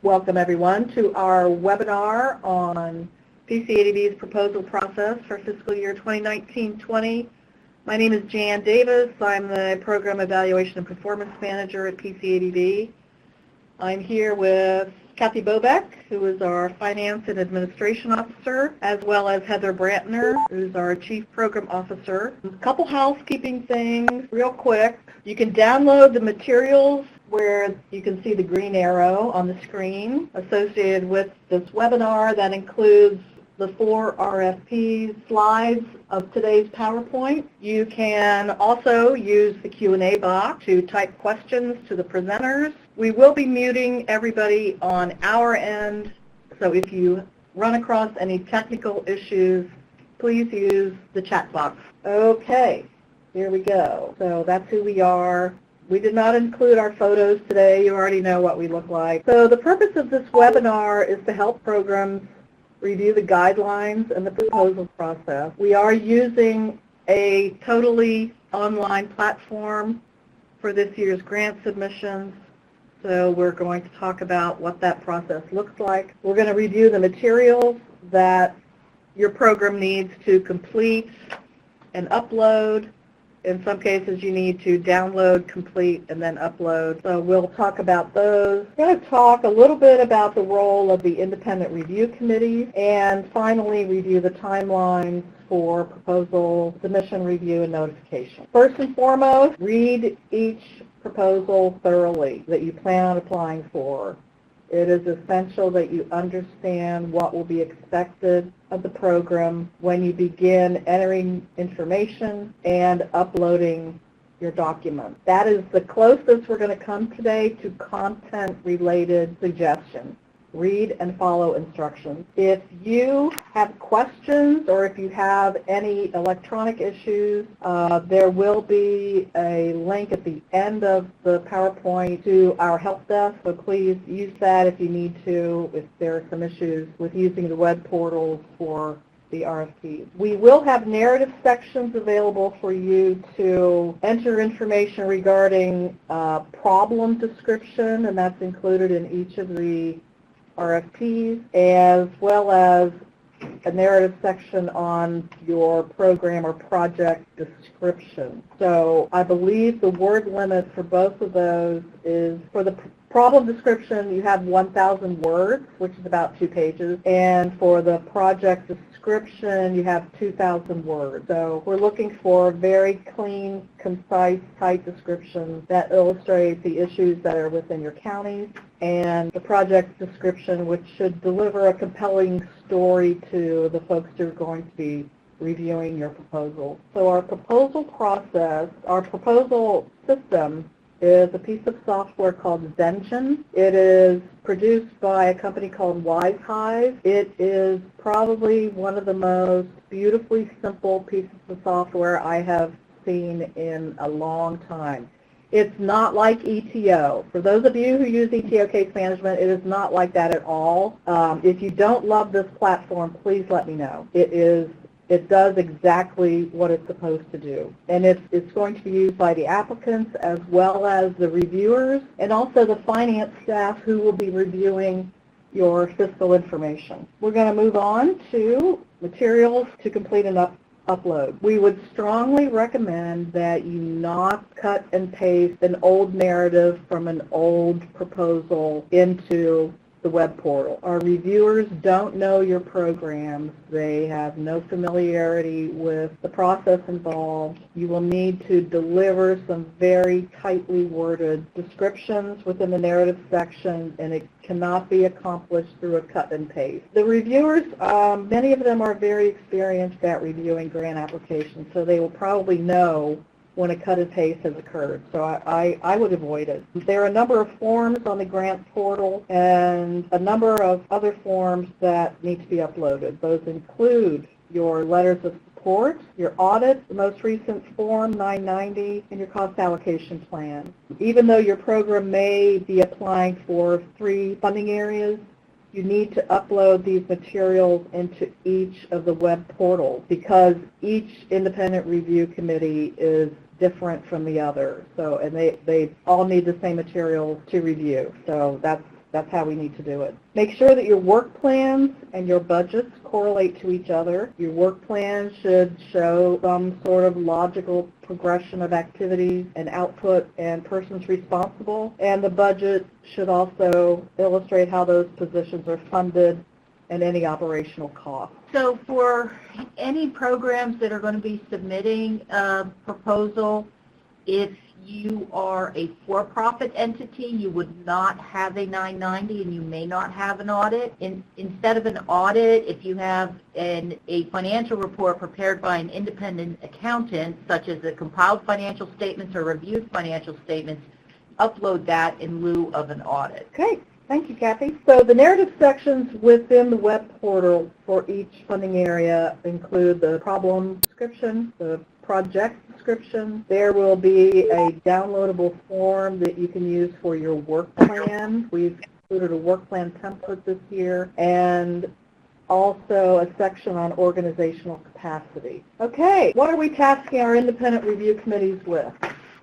Welcome everyone to our webinar on PCADB's proposal process for fiscal year 2019-20. My name is Jan Davis. I'm the Program Evaluation and Performance Manager at PCADB. I'm here with Kathy Bobeck, who is our Finance and Administration Officer, as well as Heather Brantner, who's our Chief Program Officer. A couple housekeeping things real quick. You can download the materials where you can see the green arrow on the screen associated with this webinar. That includes the 4 RFP slides of today's PowerPoint. You can also use the Q&A box to type questions to the presenters. We will be muting everybody on our end, so if you run across any technical issues, please use the chat box. Okay, here we go. So that's who we are. We did not include our photos today. You already know what we look like. So the purpose of this webinar is to help programs review the guidelines and the proposal process. We are using a totally online platform for this year's grant submissions. So we're going to talk about what that process looks like. We're going to review the materials that your program needs to complete and upload. In some cases, you need to download, complete, and then upload. So we'll talk about those. We're going to talk a little bit about the role of the Independent Review Committee, and finally review the timelines for proposal submission, review, and notification. First and foremost, read each proposal thoroughly that you plan on applying for. It is essential that you understand what will be expected of the program when you begin entering information and uploading your documents. That is the closest we're going to come today to content-related suggestions. Read and follow instructions. If you have questions or if you have any electronic issues, there will be a link at the end of the PowerPoint to our help desk, so please use that if you need to, if there are some issues with using the web portals for the RFPs. We will have narrative sections available for you to enter information regarding problem description, and that's included in each of the RFPs, as well as a narrative section on your program or project description. So I believe the word limit for both of those is, for the problem description, you have 1,000 words, which is about 2 pages, and for the project description, you have 2,000 words. So we're looking for a very clean, concise, tight description that illustrates the issues that are within your counties, and the project description, which should deliver a compelling story to the folks who are going to be reviewing your proposal. So our proposal process, our proposal system is a piece of software called Zension. It is produced by a company called WiseHive. It is probably one of the most beautifully simple pieces of software I have seen in a long time. It's not like ETO. For those of you who use ETO case management, it is not like that at all. If you don't love this platform, please let me know. It does exactly what it's supposed to do. And it's going to be used by the applicants as well as the reviewers and also the finance staff who will be reviewing your fiscal information. We're going to move on to materials to complete an upload. We would strongly recommend that you not cut and paste an old narrative from an old proposal into the web portal. Our reviewers don't know your programs. They have no familiarity with the process involved. You will need to deliver some very tightly worded descriptions within the narrative section, and it cannot be accomplished through a cut and paste. The reviewers, many of them are very experienced at reviewing grant applications, so they will probably know when a cut and paste has occurred. So I would avoid it. There are a number of forms on the grant portal and a number of other forms that need to be uploaded. Those include your letters of support, your audit, the most recent Form 990, and your cost allocation plan. Even though your program may be applying for 3 funding areas, you need to upload these materials into each of the web portals because each independent review committee is different from the other. So, and they all need the same materials to review. So that's That's how we need to do it. Make sure that your work plans and your budgets correlate to each other. Your work plan should show some sort of logical progression of activities and output and persons responsible. And the budget should also illustrate how those positions are funded and any operational costs. So for any programs that are going to be submitting a proposal, if you are a for-profit entity, you would not have a 990 and you may not have an audit. Instead of an audit, if you have a financial report prepared by an independent accountant, such as the compiled financial statements or reviewed financial statements, upload that in lieu of an audit. Okay. Thank you, Kathy. So the narrative sections within the web portal for each funding area include the problem description, the project description. There will be a downloadable form that you can use for your work plan. We've included a work plan template this year, and also a section on organizational capacity. Okay, what are we tasking our independent review committees with?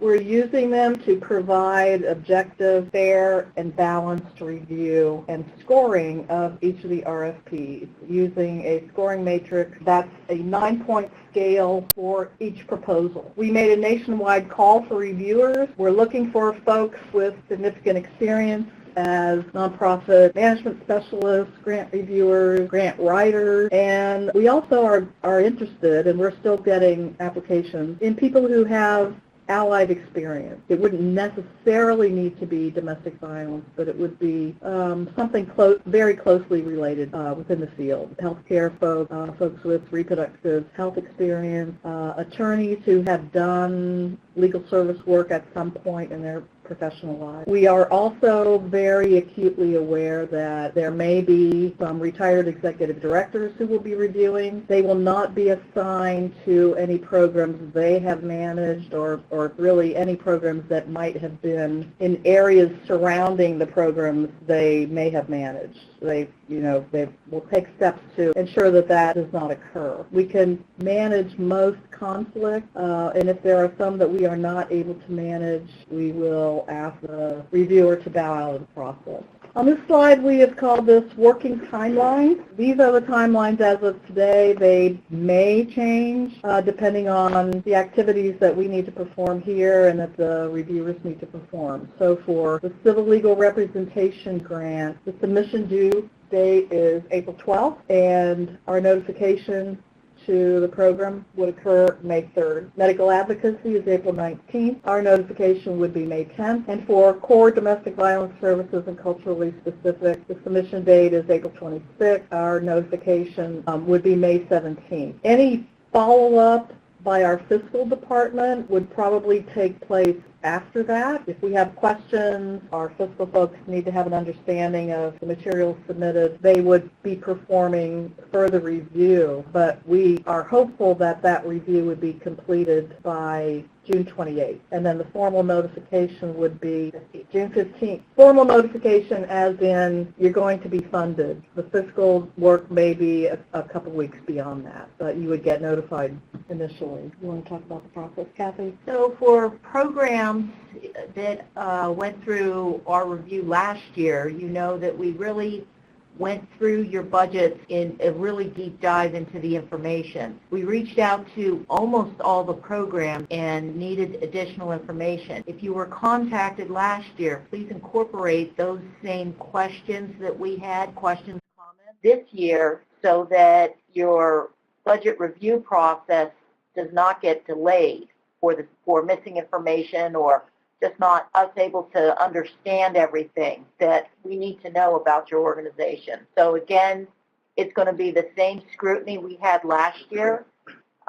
We're using them to provide objective, fair, and balanced review and scoring of each of the RFPs using a scoring matrix that's a 9-point scale for each proposal. We made a nationwide call for reviewers. We're looking for folks with significant experience as nonprofit management specialists, grant reviewers, grant writers, and we also are interested, and we're still getting applications, in people who have allied experience. It wouldn't necessarily need to be domestic violence, but it would be something very closely related within the field. Healthcare folks, folks with reproductive health experience, attorneys who have done legal service work at some point in their professional lives. We are also very acutely aware that there may be some retired executive directors who will be reviewing. They will not be assigned to any programs they have managed or really any programs that might have been in areas surrounding the programs they may have managed. They will take steps to ensure that that does not occur. We can manage most conflict, and if there are some that we are not able to manage, we will ask the reviewer to bow out of the process. On this slide, we have called this working timelines. These are the timelines as of today. They may change depending on the activities that we need to perform here and that the reviewers need to perform. So for the Civil Legal Representation Grant, the submission due date is April 12th, and our notification to the program would occur May 3rd. Medical advocacy is April 19th. Our notification would be May 10th. And for core domestic violence services and culturally specific, the submission date is April 26th. Our notification would be May 17th. Any follow-up by our fiscal department would probably take place after that. If we have questions, our fiscal folks need to have an understanding of the materials submitted. They would be performing further review, but we are hopeful that that review would be completed by June 28th. And then the formal notification would be June 15th. Formal notification as in you're going to be funded. The fiscal work may be a couple weeks beyond that, but you would get notified initially. You want to talk about the process, Kathy? So for programs that went through our review last year, you know that we really went through your budgets in a really deep dive into the information. We reached out to almost all the programs and needed additional information. If you were contacted last year, please incorporate those same questions that we had, questions, comments, this year so that your budget review process does not get delayed for missing information or just not us able to understand everything that we need to know about your organization. So again, it's going to be the same scrutiny we had last year.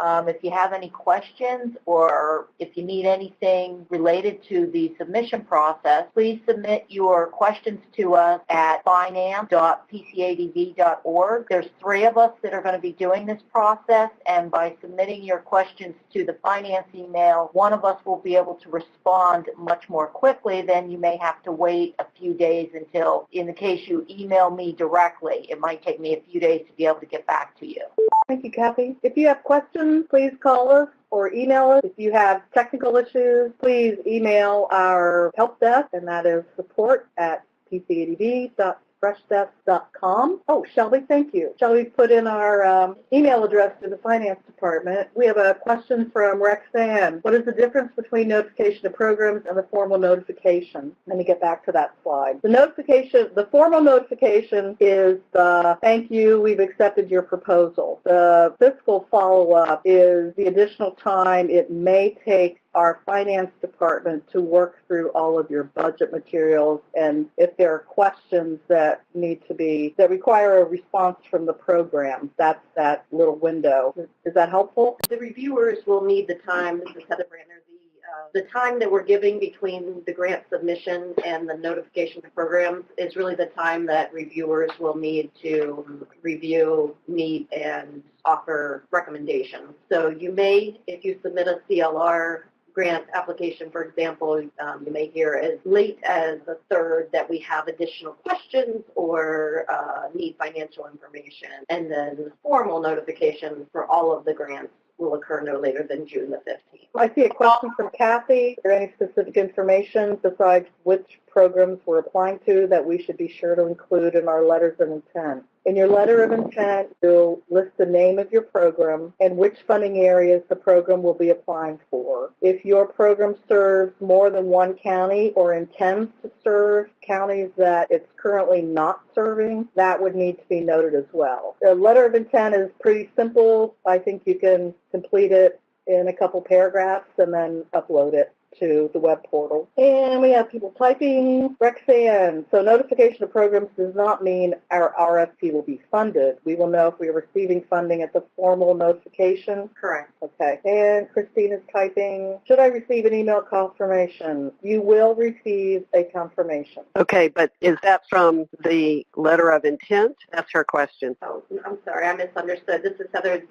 If you have any questions or if you need anything related to the submission process, please submit your questions to us at finance.pcadv.org. There's 3 of us that are going to be doing this process, and by submitting your questions to the finance email, one of us will be able to respond much more quickly than you may have to wait a few days until, in the case you email me directly, it might take me a few days to be able to get back to you. Thank you, Kathy. If you have questions, please call us or email us. If you have technical issues, please email our help desk, and that is support@pcadv.org. pcadb.freshdesk.com. Oh, Shelby, thank you. Shelby put in our email address to the finance department. We have a question from Rexanne. What is the difference between notification of programs and the formal notification? Let me get back to that slide. The formal notification is the thank you, we've accepted your proposal. The fiscal follow-up is the additional time it may take our finance department to work through all of your budget materials, and if there are questions that require a response from the program, that's that little window. Is that helpful? The reviewers will need the time, this is Heather Brandner, the time that we're giving between the grant submission and the notification of programs is really the time that reviewers will need to review, meet, and offer recommendations. So you may, if you submit a CLR grant application, for example, you may hear as late as the 3rd that we have additional questions or need financial information. And then the formal notification for all of the grants will occur no later than June the 15th. I see a question from Kathy. Is there any specific information besides which programs we're applying to that we should be sure to include in our letters of intent? In your letter of intent, you'll list the name of your program and which funding areas the program will be applying for. If your program serves more than one county or intends to serve counties that it's currently not serving, that would need to be noted as well. The letter of intent is pretty simple. I think you can complete it in a couple paragraphs and then upload it to the web portal. And we have people typing. Rexanne, so notification of programs does not mean our RFP will be funded. We will know if we are receiving funding at the formal notification. Correct. Okay. And Christine is typing, should I receive an email confirmation? You will receive a confirmation. Okay, but is that from the letter of intent? That's her question. Oh, I'm sorry, I misunderstood. This is Heather.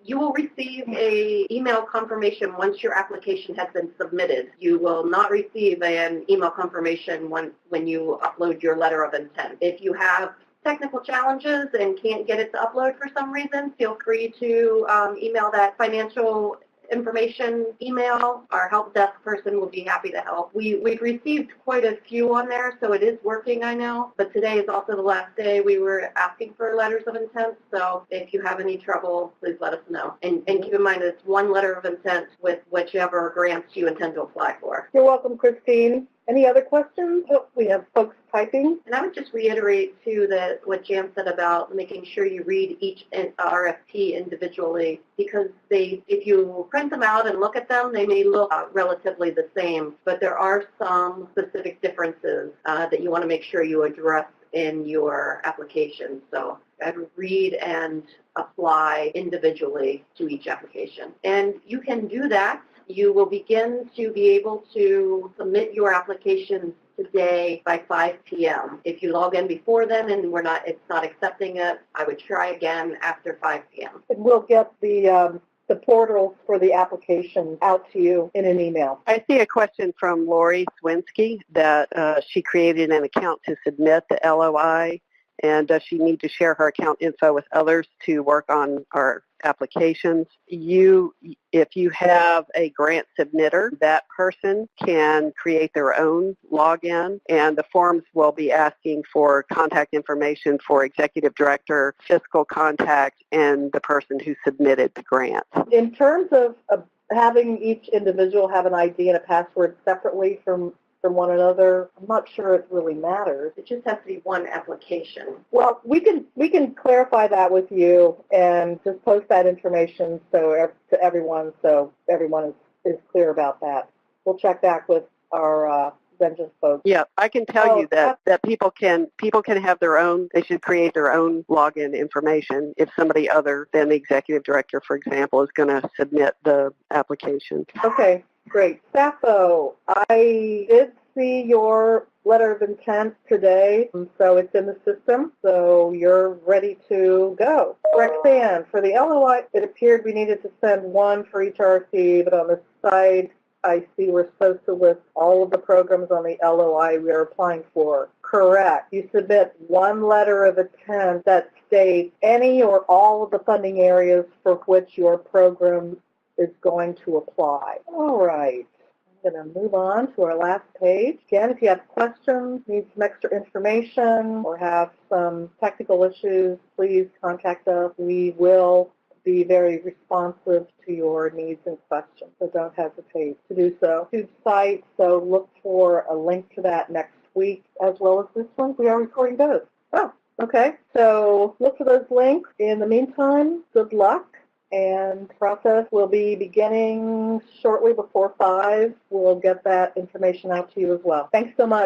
You will receive a email confirmation once your application has been submitted. You will not receive an email confirmation when you upload your letter of intent. If you have technical challenges and can't get it to upload for some reason, feel free to email that financial information email. Our help desk person will be happy to help. We've received quite a few on there, so it is working, I know, but today is also the last day we were asking for letters of intent, so if you have any trouble, please let us know. And keep in mind it's one letter of intent with whichever grants you intend to apply for. You're welcome, Christine. Any other questions? Oh, we have folks typing. And I would just reiterate, too, that what Jan said about making sure you read each RFP individually, because if you print them out and look at them, they may look relatively the same, but there are some specific differences that you want to make sure you address in your application. So I'd read and apply individually to each application. And you can do that. You will begin to be able to submit your application today by 5 p.m. If you log in before then and it's not accepting it, I would try again after 5 p.m. And we'll get the portals for the application out to you in an email. I see a question from Lori Swinski that she created an account to submit the LOI, and does she need to share her account info with others to work on our applications? If you have a grant submitter, that person can create their own login, and the forms will be asking for contact information for executive director, fiscal contact, and the person who submitted the grant. In terms of having each individual have an ID and a password separately from one another, I'm not sure it really matters. It just has to be one application. Well, we can clarify that with you and just post that information to everyone so everyone is clear about that. We'll check back with our Vengeance folks. Yeah, I can tell you that people can have their own, they should create their own login information if somebody other than the executive director, for example, is going to submit the application. Okay. Great. Sappho, I did see your letter of intent today, so it's in the system, so you're ready to go. Rexanne, for the LOI, it appeared we needed to send one for each RFP, but on the side, I see we're supposed to list all of the programs on the LOI we are applying for. Correct. You submit one letter of intent that states any or all of the funding areas for which your program is going to apply. All right. going to move on to our last page. Again, if you have questions, need some extra information, or have some technical issues, please contact us. We will be very responsive to your needs and questions, so don't hesitate to do so. Huge site, so look for a link to that next week, as well as this one. We are recording those. Oh, okay. So look for those links. In the meantime, good luck. And the process will be beginning shortly before 5. We'll get that information out to you as well. Thanks so much.